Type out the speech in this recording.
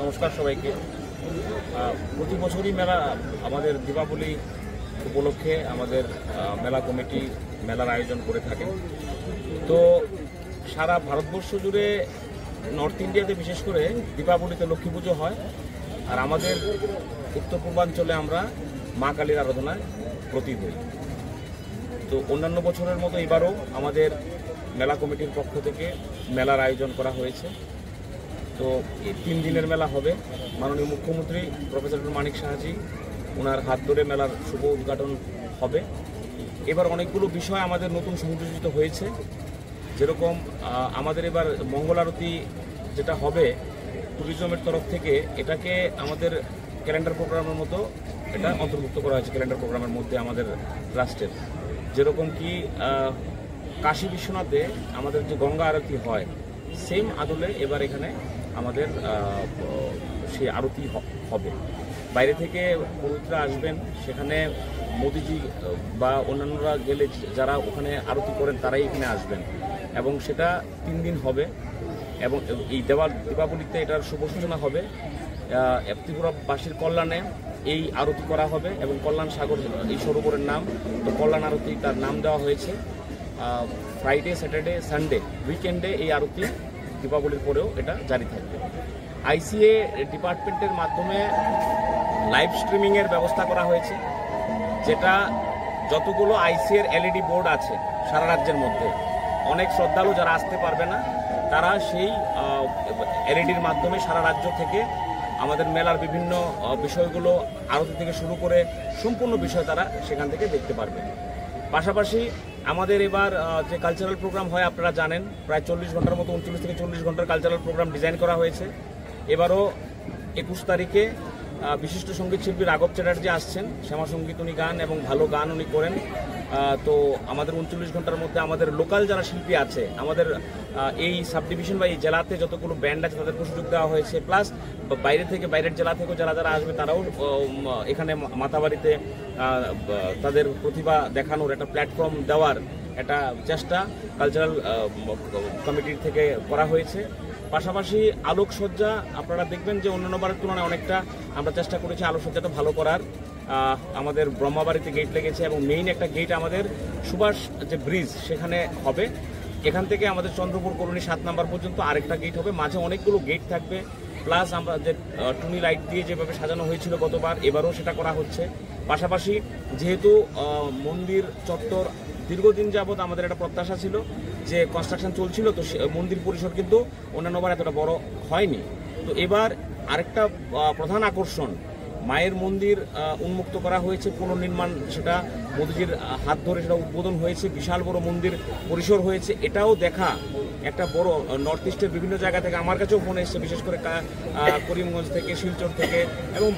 নমস্কার সবাইকে। প্রতি বছরই মেলা আমাদের দীপাবলি উপলক্ষে আমাদের মেলা কমিটি মেলার আয়োজন করে থাকে। তো সারা ভারতবর্ষ জুড়ে নর্থ ইন্ডিয়াতে বিশেষ করে দীপাবলিতে লক্ষ্মী পুজো হয়, আর আমাদের উত্তর পূর্বাঞ্চলে আমরা মা কালীর আরাধনায় প্রতীক হই। তো অন্যান্য বছরের মতো এবারও আমাদের মেলা কমিটির পক্ষ থেকে মেলার আয়োজন করা হয়েছে। তো এই 3 দিনের মেলা হবে। মাননীয় মুখ্যমন্ত্রী প্রফেসর মানিক সাহাজি ওনার হাত ধরে মেলার শুভ উদ্ঘাটন হবে। এবার অনেকগুলো বিষয় আমাদের নতুন সংযোজিত হয়েছে, যেরকম আমাদের এবার মঙ্গল আরতি যেটা হবে ট্যুরিজমের তরফ থেকে, এটাকে আমাদের ক্যালেন্ডার প্রোগ্রামের মতো এটা অন্তর্ভুক্ত করা হয়েছে। ক্যালেন্ডার প্রোগ্রামের মধ্যে আমাদের রাষ্ট্রের যেরকম কি কাশী বিশ্বনাথে আমাদের যে গঙ্গা আরতি হয়, সেম আদলে এবার এখানে আমাদের সেই আরতি হবে। বাইরে থেকে পুরোহিতরা আসবেন, সেখানে মোদিজি বা অন্যান্যরা গেলে যারা ওখানে আরতি করেন তারাই এখানে আসবেন, এবং সেটা 3 দিন হবে। এবং এই দীপাবলিতে এটার শুভ সূচনা হবে। ত্রিপুরাবাসীর কল্যাণে এই আরতি করা হবে, এবং কল্যাণ সাগর এই সরোবরের নাম, তো কল্যাণ আরতি তার নাম দেওয়া হয়েছে। ফ্রাইডে, স্যাটারডে, সানডে, উইকেন্ডে এই আরতি দীপাবলির পরেও এটা জারি থাকবে। আইসিএ ডিপার্টমেন্টের মাধ্যমে লাইভ স্ট্রিমিংয়ের ব্যবস্থা করা হয়েছে, যেটা যতগুলো আইসিএর এলইডি বোর্ড আছে সারা রাজ্যের মধ্যে, অনেক শ্রদ্ধালু যারা আসতে পারবে না তারা সেই এলইডির মাধ্যমে সারা রাজ্য থেকে আমাদের মেলার বিভিন্ন বিষয়গুলো আরতি থেকে শুরু করে সম্পূর্ণ বিষয় তারা সেখান থেকে দেখতে পারবে। পাশাপাশি আমাদের এবার যে কালচারাল প্রোগ্রাম হয় আপনারা জানেন, প্রায় 40 ঘন্টার মতো, 39 থেকে 40 ঘন্টার কালচারাল প্রোগ্রাম ডিজাইন করা হয়েছে। এবারও 21 তারিখে বিশিষ্ট সঙ্গীত শিল্পী রাঘব চ্যাটার্জি আসছেন। শ্যামা সঙ্গীত উনি গান এবং ভালো গান উনি করেন। তো আমাদের 39 ঘন্টার মধ্যে আমাদের লোকাল যারা শিল্পী আছে, আমাদের এই সাব ডিভিশন বা এই জেলাতে যতগুলো ব্যান্ড আছে তাদেরকে সুযোগ দেওয়া হয়েছে। প্লাস বাইরে থেকে, বাইরের জেলা থেকেও যারা যারা আসবে তারাও এখানে মাতাবাড়িতে তাদের প্রতিভা দেখানোর একটা প্ল্যাটফর্ম দেওয়ার একটা চেষ্টা কালচারাল কমিটির থেকে করা হয়েছে। পাশাপাশি আলোকসজ্জা আপনারা দেখবেন যে অন্যান্য বারের তুলনায় অনেকটা আমরা চেষ্টা করেছি আলোকসজ্জাটা ভালো করার। আমাদের ব্রহ্মাবাড়িতে গেট লেগেছে, এবং মেইন একটা গেট আমাদের সুভাষ যে ব্রিজ সেখানে হবে। এখান থেকে আমাদের চন্দ্রপুর কলোনি 7 নম্বর পর্যন্ত আরেকটা গেট হবে, মাঝে অনেকগুলো গেট থাকবে। প্লাস আমরা যে টুনি লাইট দিয়ে যেভাবে সাজানো হয়েছিল গতবার, এবারও সেটা করা হচ্ছে। পাশাপাশি যেহেতু মন্দির চত্বর দীর্ঘদিন যাবৎ আমাদের একটা প্রত্যাশা ছিল যে কনস্ট্রাকশন চলছিল, তো মন্দির পরিসর কিন্তু অন্যান্যবার এতটা বড় হয়নি। তো এবার আরেকটা প্রধান আকর্ষণ, মায়ের মন্দির উন্মুক্ত করা হয়েছে, পুনর্নির্মাণ, সেটা মোদিজির হাত ধরে সেটা উদ্বোধন হয়েছে। বিশাল বড় মন্দির পরিসর হয়েছে, এটাও দেখা একটা বড়। নর্থ ইস্টের বিভিন্ন জায়গা থেকে আমার কাছেও ফোন এসেছে, বিশেষ করে করিমগঞ্জ থেকে, শিলচর থেকে, এবং